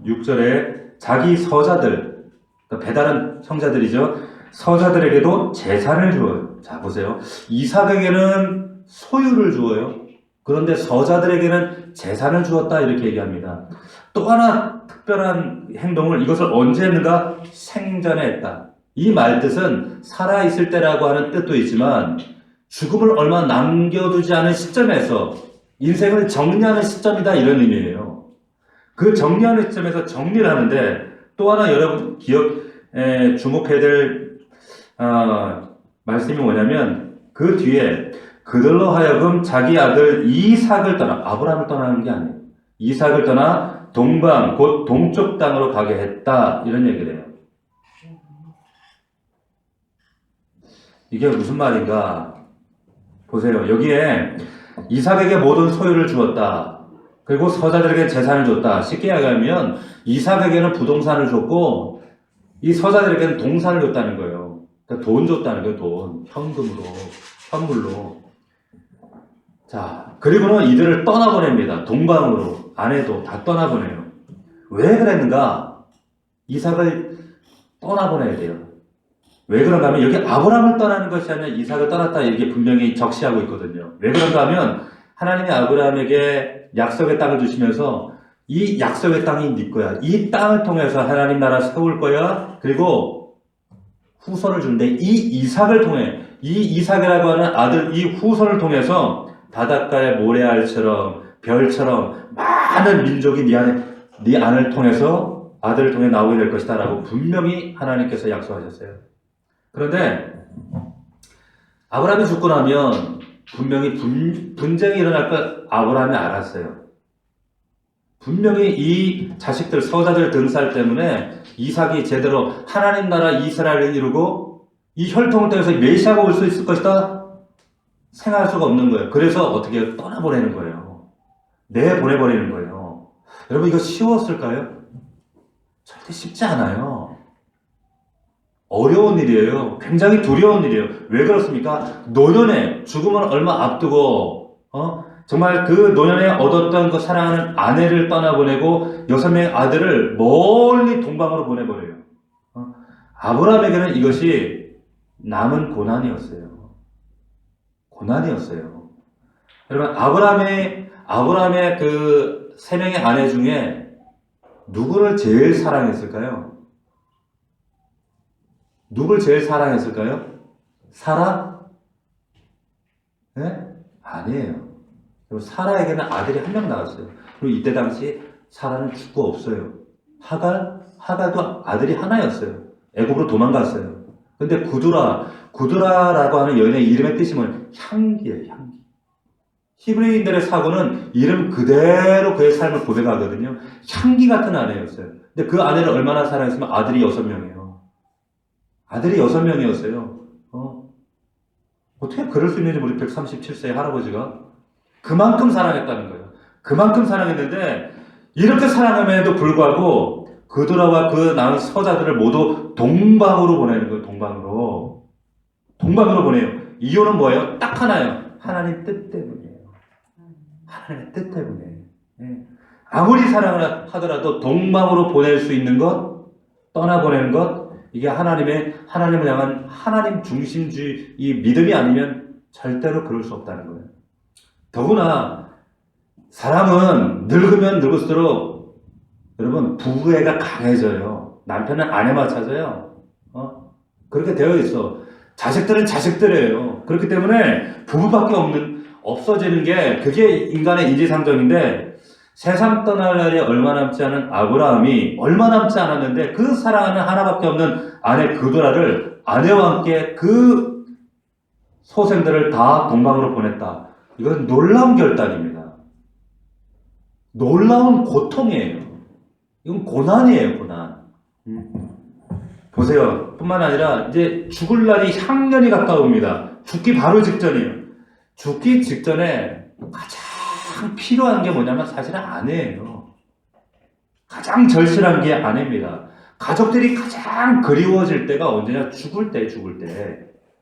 6절에 자기 서자들, 그러니까 배다른 형제들이죠. 서자들에게도 재산을 주어요. 자, 보세요. 이삭에게는 소유를 주어요. 그런데 서자들에게는 재산을 주었다 이렇게 얘기합니다. 또 하나 특별한 행동을 이것을 언제 했는가? 생전에 했다. 이 말뜻은 살아있을 때라고 하는 뜻도 있지만 죽음을 얼마 남겨두지 않은 시점에서 인생을 정리하는 시점이다 이런 의미예요. 그 정리하는 시점에서 정리를 하는데 또 하나 여러분 주목해야 될 말씀이 뭐냐면 그 뒤에 그들로 하여금 자기 아들 이삭을 떠나 아브라함을 떠나는 게 아니에요. 이삭을 떠나 동방 곧 동쪽 땅으로 가게 했다 이런 얘기를 해요. 이게 무슨 말인가? 보세요. 여기에 이삭에게 모든 소유를 주었다. 그리고 서자들에게 재산을 줬다. 쉽게 얘기하면 이삭에게는 부동산을 줬고 이 서자들에게는 동산을 줬다는 거예요. 그러니까 돈 줬다는 거예요. 돈. 현금으로. 현물로. 자, 그리고는 이들을 떠나보냅니다. 동방으로. 아내도 다 떠나보내요. 왜 그랬는가? 이삭을 떠나보내야 돼요. 왜 그런가 하면 여기 아브라함을 떠나는 것이 아니라 이삭을 떠났다 이게 분명히 적시하고 있거든요. 왜 그런가 하면 하나님이 아브라함에게 약속의 땅을 주시면서 이 약속의 땅이 네 거야. 이 땅을 통해서 하나님 나라 세울 거야. 그리고 후손을 주는데 이 이삭을 통해 이 이삭이라고 하는 아들 이 후손을 통해서 바닷가의 모래알처럼 별처럼 많은 민족이 네 안을 통해서 아들을 통해 나오게 될 것이다 라고 분명히 하나님께서 약속하셨어요. 그런데 아브라함이 죽고 나면 분명히 분쟁이 일어날 걸 아브라함이 알았어요. 분명히 이 자식들 서자들 등살 때문에 이삭이 제대로 하나님 나라 이스라엘을 이루고 이 혈통을 통해서 메시아가 올 수 있을 것이다 생각할 수가 없는 거예요. 그래서 어떻게 떠나보내는 거예요. 내보내버리는 거예요. 여러분 이거 쉬웠을까요? 절대 쉽지 않아요. 어려운 일이에요. 굉장히 두려운 일이에요. 왜 그렇습니까? 노년에 죽음을 얼마 앞두고 정말 그 노년에 얻었던 그 사랑하는 아내를 떠나보내고 6명의 아들을 멀리 동방으로 보내버려요. 아브라함에게는 이것이 남은 고난이었어요. 고난이었어요. 여러분 아브라함의 그 3명의 아내 중에 누구를 제일 사랑했을까요? 누굴 제일 사랑했을까요? 사라? 네? 아니에요. 그리고 사라에게는 아들이 1명 나왔어요. 그리고 이때 당시 사라는 죽고 없어요. 하갈도 아들이 하나였어요. 애굽으로 도망갔어요. 근데 구두라라고 하는 여인의 이름의 뜻이 뭐냐면 향기예요, 향기. 히브리인들의 사고는 이름 그대로 그의 삶을 고백하거든요. 향기 같은 아내였어요. 근데 그 아내를 얼마나 사랑했으면 아들이 6명이에요. 아들이 6명이었어요. 어떻게 그럴 수 있는지 우리 137세의 할아버지가 그만큼 사랑했다는 거예요. 그만큼 사랑했는데 이렇게 사랑함에도 불구하고 그드라와 그 낳은 서자들을 모두 동방으로 보내는 거예요. 동방으로 보내요. 이유는 뭐예요? 딱 하나예요. 하나님 뜻 때문이에요. 하나님의 뜻 때문에. 아무리 사랑을 하더라도 동방으로 보낼 수 있는 것, 떠나보내는 것, 이게 하나님을 향한 하나님 중심주의 이 믿음이 아니면 절대로 그럴 수 없다는 거예요. 더구나 사람은 늙으면 늙을수록 여러분 부부애가 강해져요. 남편은 아내만 찾아요. 그렇게 되어 있어. 자식들은 자식들이에요. 그렇기 때문에 부부밖에 없어지는 게 그게 인간의 인지상정인데 세상 떠날 날이 얼마 남지 않은 아브라함이 얼마 남지 않았는데 그 사랑하는 하나밖에 없는 아내 그드라를 아내와 함께 그 소생들을 다 동방으로 보냈다. 이건 놀라운 결단입니다. 놀라운 고통이에요. 이건 고난이에요, 고난. 보세요. 뿐만 아니라 이제 죽을 날이 향년이 가까웁니다. 죽기 바로 직전이에요. 죽기 직전에 가장 필요한 게 뭐냐면 사실은 아내예요. 가장 절실한 게 아내입니다. 가족들이 가장 그리워질 때가 언제냐? 죽을 때.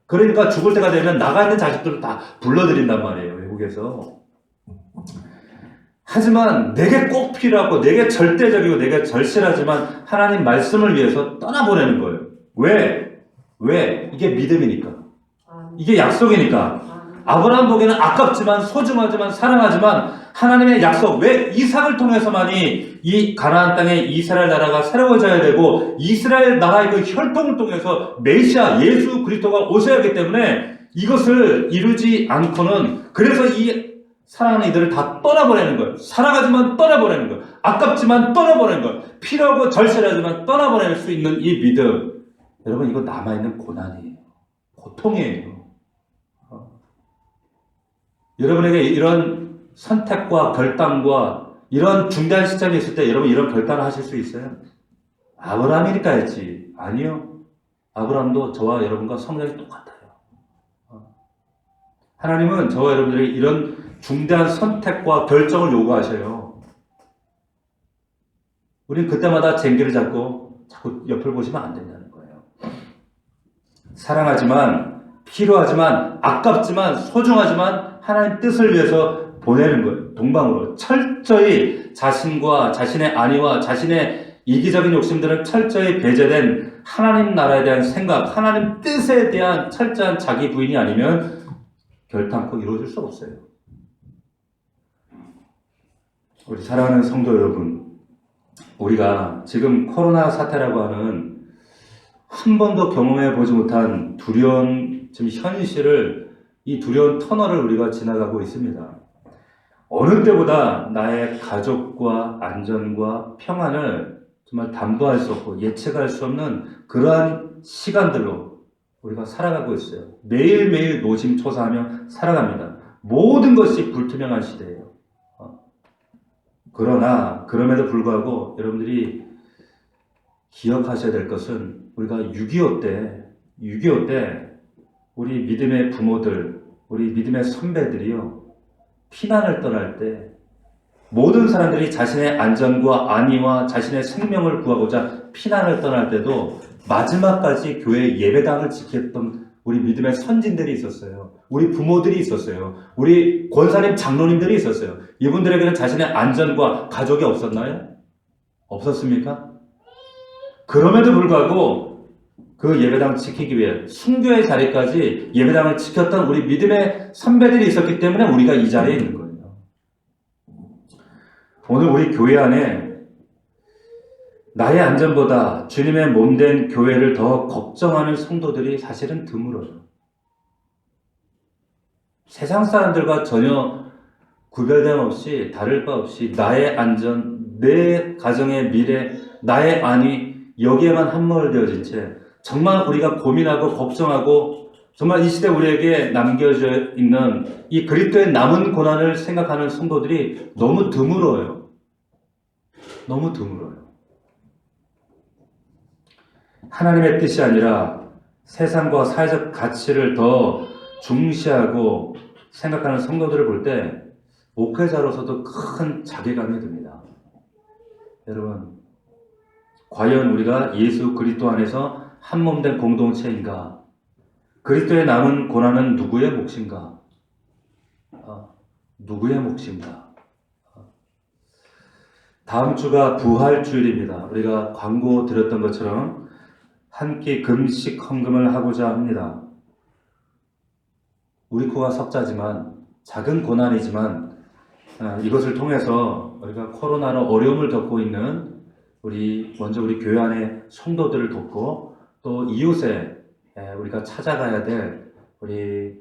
그러니까 죽을 때가 되면 나가 있는 자식들을 다 불러들인단 말이에요, 외국에서. 하지만 내게 꼭 필요하고 내게 절대적이고 내게 절실하지만 하나님 말씀을 위해서 떠나보내는 거예요. 왜? 이게 믿음이니까. 이게 약속이니까. 아브라함 보기에는 아깝지만 소중하지만 사랑하지만 하나님의 약속, 왜 이삭을 통해서만이 이 가나안 땅에 이스라엘 나라가 새로워져야 되고 이스라엘 나라의 그 혈통을 통해서 메시아 예수 그리스도가 오셔야 하기 때문에 이것을 이루지 않고는, 그래서 이 사랑하는 이들을 다 떠나보내는 거예요. 사랑하지만 떠나보내는 거예요. 아깝지만 떠나보내는 거예요. 필요하고 절실하지만 떠나보낼 수 있는 이 믿음, 여러분 이거 남아있는 고난이에요. 고통이에요. 여러분에게 이런 선택과 결단과 이런 중대한 시점이 있을 때 여러분 이런 결단을 하실 수 있어요? 아브라함이니까 했지. 아니요. 아브라함도 저와 여러분과 성향이 똑같아요. 하나님은 저와 여러분들에게 이런 중대한 선택과 결정을 요구하셔요. 우리는 그때마다 쟁기를 잡고 자꾸 옆을 보시면 안 된다는 거예요. 사랑하지만, 필요하지만, 아깝지만, 소중하지만 하나님 뜻을 위해서 보내는 거예요. 동방으로. 철저히 자신과 자신의 안위와 자신의 이기적인 욕심들은 철저히 배제된 하나님 나라에 대한 생각, 하나님 뜻에 대한 철저한 자기 부인이 아니면 결단코 이루어질 수 없어요. 우리 사랑하는 성도 여러분, 우리가 지금 코로나 사태라고 하는 한 번도 경험해 보지 못한 두려운 지금 현실을, 이 두려운 터널을 우리가 지나가고 있습니다. 어느 때보다 나의 가족과 안전과 평안을 정말 담보할 수 없고 예측할 수 없는 그러한 시간들로 우리가 살아가고 있어요. 매일매일 노심초사하며 살아갑니다. 모든 것이 불투명한 시대예요. 그러나 그럼에도 불구하고 여러분들이 기억하셔야 될 것은, 우리가 6.25 때 우리 믿음의 부모들, 우리 믿음의 선배들이요, 피난을 떠날 때 모든 사람들이 자신의 안전과 안위와 자신의 생명을 구하고자 피난을 떠날 때도 마지막까지 교회 예배당을 지켰던 우리 믿음의 선진들이 있었어요. 우리 부모들이 있었어요. 우리 권사님 장로님들이 있었어요. 이분들에게는 자신의 안전과 가족이 없었나요? 없었습니까? 그럼에도 불구하고 그 예배당 지키기 위해 순교의 자리까지 예배당을 지켰던 우리 믿음의 선배들이 있었기 때문에 우리가 이 자리에 있는 거예요. 오늘 우리 교회 안에 나의 안전보다 주님의 몸된 교회를 더 걱정하는 성도들이 사실은 드물어요. 세상 사람들과 전혀 구별됨 없이, 다를 바 없이 나의 안전, 내 가정의 미래, 나의 안위, 여기에만 함몰되어진 채 정말 우리가 고민하고 걱정하고 정말 이 시대 우리에게 남겨져 있는 이 그리스도의 남은 고난을 생각하는 성도들이 너무 드물어요. 너무 드물어요. 하나님의 뜻이 아니라 세상과 사회적 가치를 더 중시하고 생각하는 성도들을 볼 때 목회자로서도 큰 자괴감이 듭니다. 여러분, 과연 우리가 예수 그리스도 안에서 한 몸된 공동체인가? 그리스도의 남은 고난은 누구의 몫인가? 누구의 몫인가? 다음 주가 부활주일입니다. 우리가 광고 드렸던 것처럼 한 끼 금식 헌금을 하고자 합니다. 우리 코가 석자지만, 작은 고난이지만 이것을 통해서 우리가 코로나로 어려움을 겪고 있는 먼저 우리 교회 안의 성도들을 돕고, 또 이웃에 우리가 찾아가야 될 우리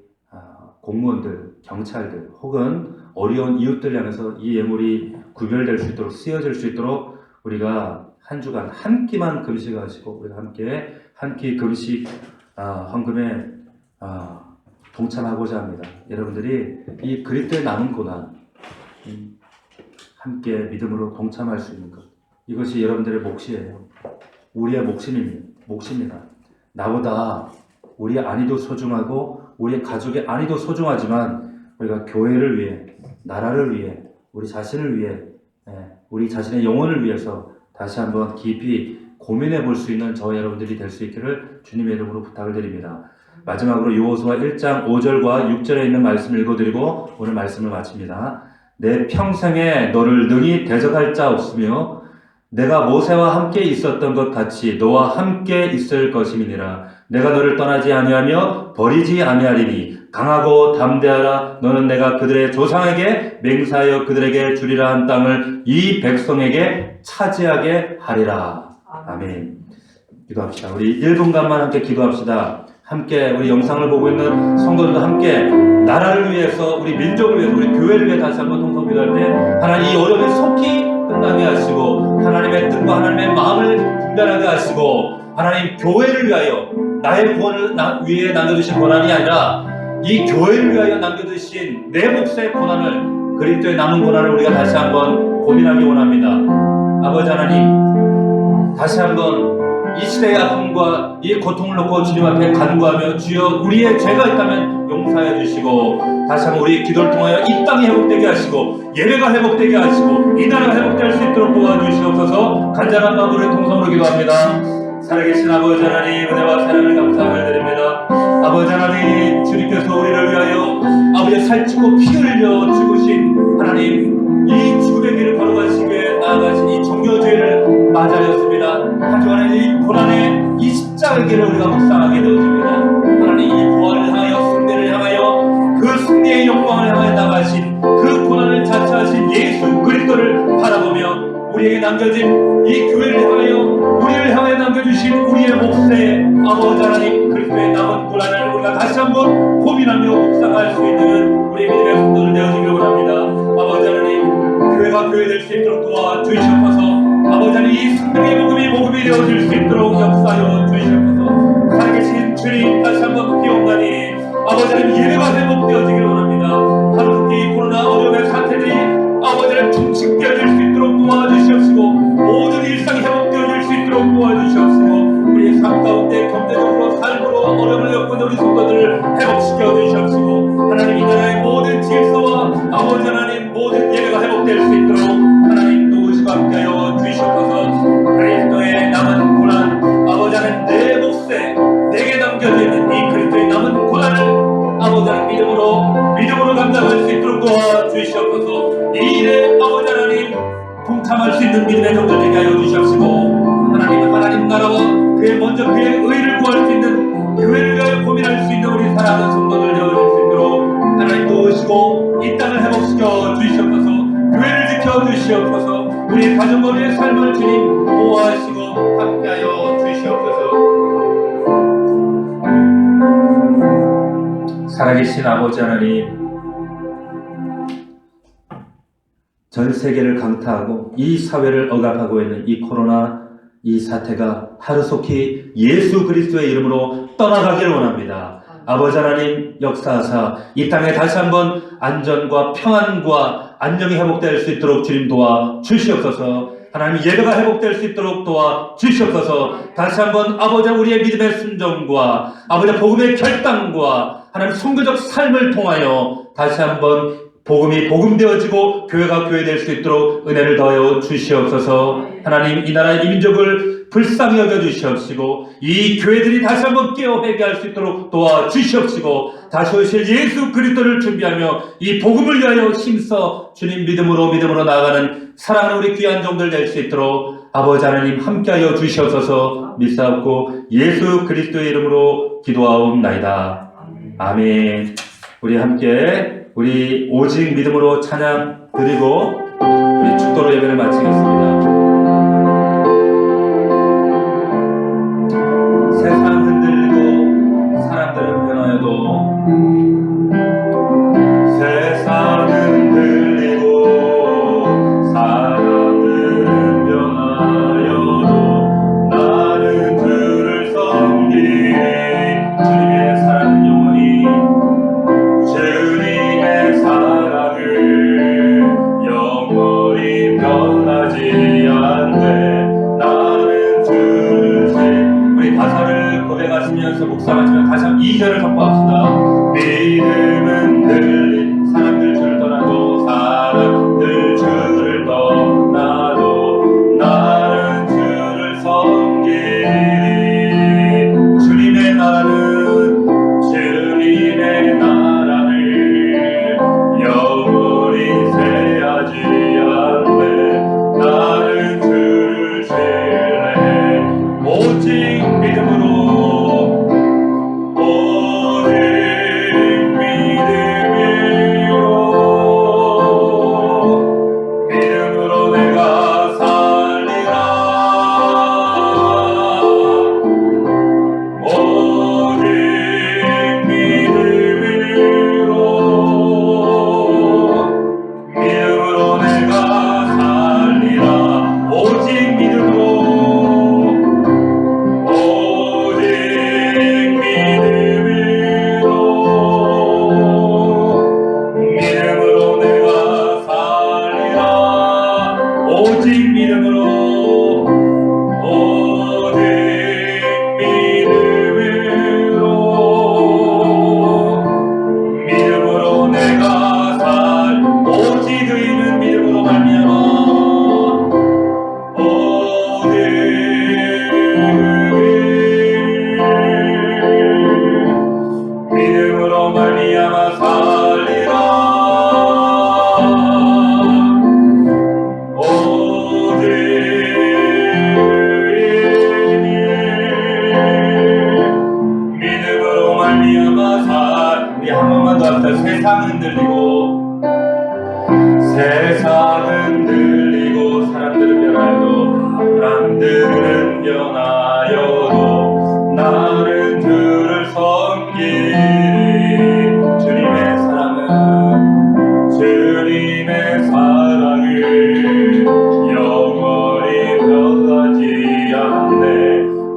공무원들, 경찰들, 혹은 어려운 이웃들 향해서 이 예물이 구별될 수 있도록, 쓰여질 수 있도록 우리가 한 주간 한 끼만 금식하시고 우리가 함께 한 끼 금식 헌금에 동참하고자 합니다. 여러분들이 이 그리스도의 남은 고난 함께 믿음으로 동참할 수 있는 것, 이것이 여러분들의 몫이에요. 우리의 몫입니다. 나보다 우리 안위도 소중하고 우리의 가족의 안위도 소중하지만 우리가 교회를 위해, 나라를 위해, 우리 자신을 위해, 우리 자신의 영혼을 위해서 다시 한번 깊이 고민해 볼 수 있는 저와 여러분들이 될 수 있기를 주님의 이름으로 부탁을 드립니다. 마지막으로 여호수아 1장 5절과 6절에 있는 말씀을 읽어드리고 오늘 말씀을 마칩니다. 내 평생에 너를 능히 대적할 자 없으며 내가 모세와 함께 있었던 것 같이 너와 함께 있을 것임이니라. 내가 너를 떠나지 아니하며 버리지 아니하리니 강하고 담대하라. 너는 내가 그들의 조상에게 맹세하여 그들에게 주리라 한 땅을 이 백성에게 차지하게 하리라. 아멘. 기도합시다. 우리 1분간만 함께 기도합시다. 함께 우리 영상을 보고 있는 성도들도 함께 나라를 위해서, 우리 민족을 위해서, 우리 교회를 위해 다시 한번 통성 기도할 때 하나님 이 어려움이 속히 끝나게 하시고 하나님의 뜻과 하나님의 마음을 분별하게 하시고 하나님 교회를 위하여 나의 구원을 위해 남겨두신 고난이 아니라 이 교회를 위하여 남겨두신 내 몫의 고난을, 그리스도의 남은 고난을 우리가 다시 한번 고민하기 원합니다. 아버지 하나님, 다시 한번 이 시대의 아픔과 이 고통을 놓고 주님 앞에 간구하며 주여 우리의 죄가 있다면 용서해 주시고 다시 한번 우리 기도를 통하여 이 땅이 회복되게 하시고 예배가 회복되게 하시고 이 나라가 회복될 수 있도록 도와주시옵소서. 간절한 마음으로 통성으로 기도합니다. 살아계신 아버지 하나님, 은혜와 사랑을 감사함을 드립니다. 아버지 하나님, 주님께서 우리를 위하여 아버지 살찌고 피 흘려 죽으신 하나님, 이 죽음의 길을 걸어가시기 위해 나아가신 이 정교주의를 맞이하였습니다. 한 주간의 이 고난의 이 십자가의 길을 우리가 묵상하게 되어집니다. 하나님, 이 부활을 향하여, 승리를 향하여, 그 승리의 영광을 향하여 나가신 그 고난을 자처하신 예수 그리스도를 바라보며 우리에게 남겨진 이 교회를 향하여, 우리를 향해 남겨주신 우리의 몫의 아버지 하나님 그리스도의 남은 고난을 우리가 다시 한번 고민하며 묵상할 수 있는 우리 믿음의 성도들 되어지길 원합니다. 아버지 하나님, 교회가 교회될 수 있도록 도와주시옵소서. 아버지 하나님, 이 생명의 복음이 되어질 수 있도록 역사하여 주시옵소서. 살아계신 주님, 다시 한번 기억나니 아버지 하나님, 예배가 회복되어지길 원합니다. 하루속히 코로나 어려움의 사태들이 아버지 하나님 종식되어질 수 있도록 도와주시옵시고 모든 일상이 회복되어질 수 있도록 도와주시옵시고 우리의 삶 가운데 경제적으로 삶으로 어려움을 겪고 있는 우리 성도들을 회복시켜 주시옵시고 하나님, 이 나라의 모든 질서와 아버지 하나님 모든 예배가 회복될 수 있도록 하나님 도우시고 함께하여 주시옵소서. 그리스도의 남은 고난, 아버지 하나님 내 몫에 내게 남겨진 이 그리스도의 남은 고난을 아버지 하나님 믿음으로 감당할 수 있도록 도와주시옵소서. 이 일에 아버지 하나님 동참할 수 있는 믿음의 정도 되게 하여 주시옵시고 하나님 나라와 먼저 그의 의를 구할 수 있는, 교회를 위하여 고민할 수 있는 우리 사랑하는 성도들 되어질 수 있도록 하나님 도우시고 이 땅을 회복시켜 주시옵소서. 교회를 지켜 주시옵소서. 우리 가정과 우리의 삶을 주님 보호하시고 함께하여 주시옵소서. 살아계신 아버지 하나님, 전 세계를 강타하고 이 사회를 억압하고 있는 이 코로나 이 사태가 하루속히 예수 그리스도의 이름으로 떠나가기를 원합니다. 아버지 하나님, 역사하사 이 땅에 다시 한번 안전과 평안과 안녕이 회복될 수 있도록 주님 도와 주시옵소서. 하나님, 예배가 회복될 수 있도록 도와 주시옵소서. 다시 한번 아버지 우리의 믿음의 순종과 아버지 복음의 결단과 하나님 선교적 삶을 통하여 다시 한번 복음이 복음되어지고 교회가 교회될 수 있도록 은혜를 더하여 주시옵소서. 하나님, 이 나라의 이 민족을 불쌍히 여겨주시옵시고 이 교회들이 다시 한번 깨어 회개할 수 있도록 도와주시옵시고 다시 오실 예수 그리스도를 준비하며 이 복음을 위하여 힘써 주님 믿음으로 나아가는 사랑하는 우리 귀한 종들 될 수 있도록 아버지 하나님 함께하여 주시옵소서. 믿사옵고 예수 그리스도의 이름으로 기도하옵나이다. 아멘. 우리 함께 우리 오직 믿음으로 찬양 드리고 우리 축도로 예배를 마치겠습니다. 세상 흔들리고 사람들은 변하여도 세상 흔들리고 사람들은 변하여도 나는 주를 섬기리. 주님의 사랑은 영원히 주님의 사랑을 영원히 변하지 않네. 나는 주를 우리 가사를 고백하시면서 묵상하시면 다시 한번 2절을 선포합시다. 믿음은 들린 사람들 주를 떠나도 사람들 주를 떠나도 나는 세상 흔들리고 사람들은 변하여도 나는 주를 섬기리. 주님의 사랑을 영원히 변하지 않네.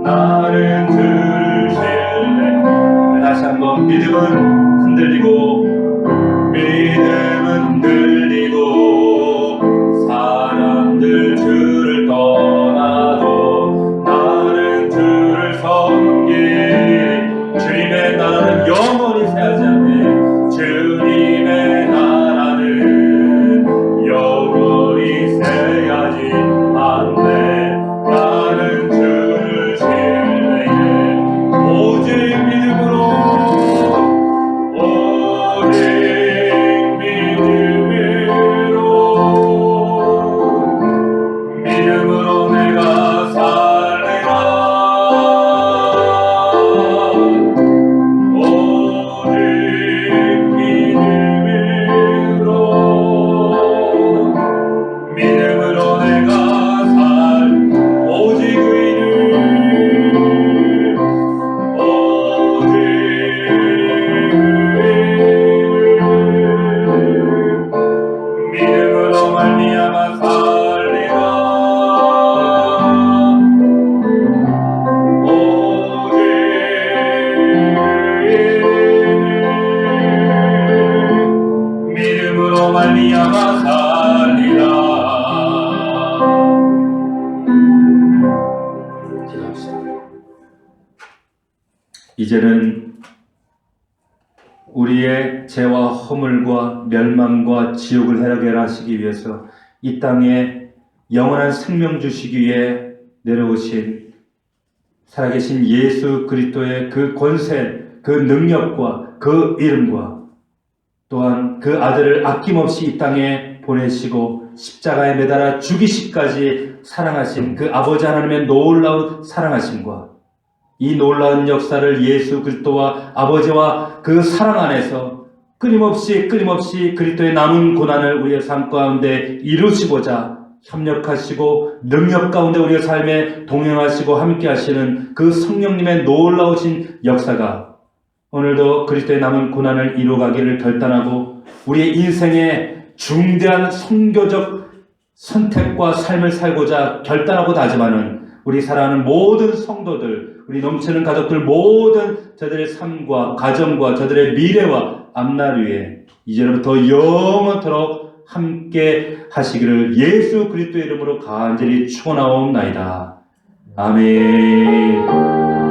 나는 주를 신뢰. 다시 한번 믿음은 흔들리고 사람들 주를 떠나도 나는 주를 섬기리. 주님의 나라는 영원히 새하지 않네. 주님의 나라는 영원히 새하지 않네. 나는 주를 신뢰해. 오직 믿음으로 내가 살리라. 오직 믿음으로 내가 오직 믿음으로 말미암아 살리라. 믿음으로 말미암아 살리라. 기도합시다. 이제는 우리의 죄와 허물과 멸망과 지옥을 해결하시기 위해서 이 땅에 영원한 생명 주시기 위해 내려오신 살아계신 예수 그리스도의 그 권세, 그 능력과 그 이름과 또한 그 아들을 아낌없이 이 땅에 보내시고 십자가에 매달아 죽이시기까지 사랑하신 그 아버지 하나님의 놀라운 사랑하심과 이 놀라운 역사를 예수 그리스도와 아버지와 그 사랑 안에서 끊임없이 그리스도의 남은 고난을 우리의 삶 가운데 이루시고자 협력하시고 능력 가운데 우리의 삶에 동행하시고 함께 하시는 그 성령님의 놀라우신 역사가 오늘도 그리스도의 남은 고난을 이루어가기를 결단하고 우리의 인생의 중대한 선교적 선택과 삶을 살고자 결단하고 다짐하는 우리 사랑하는 모든 성도들, 우리 넘치는 가족들 모든 저들의 삶과 가정과 저들의 미래와 앞날 위에 이제부터 영원토록 함께 하시기를 예수 그리스도의 이름으로 간절히 축원하옵나이다. 아멘.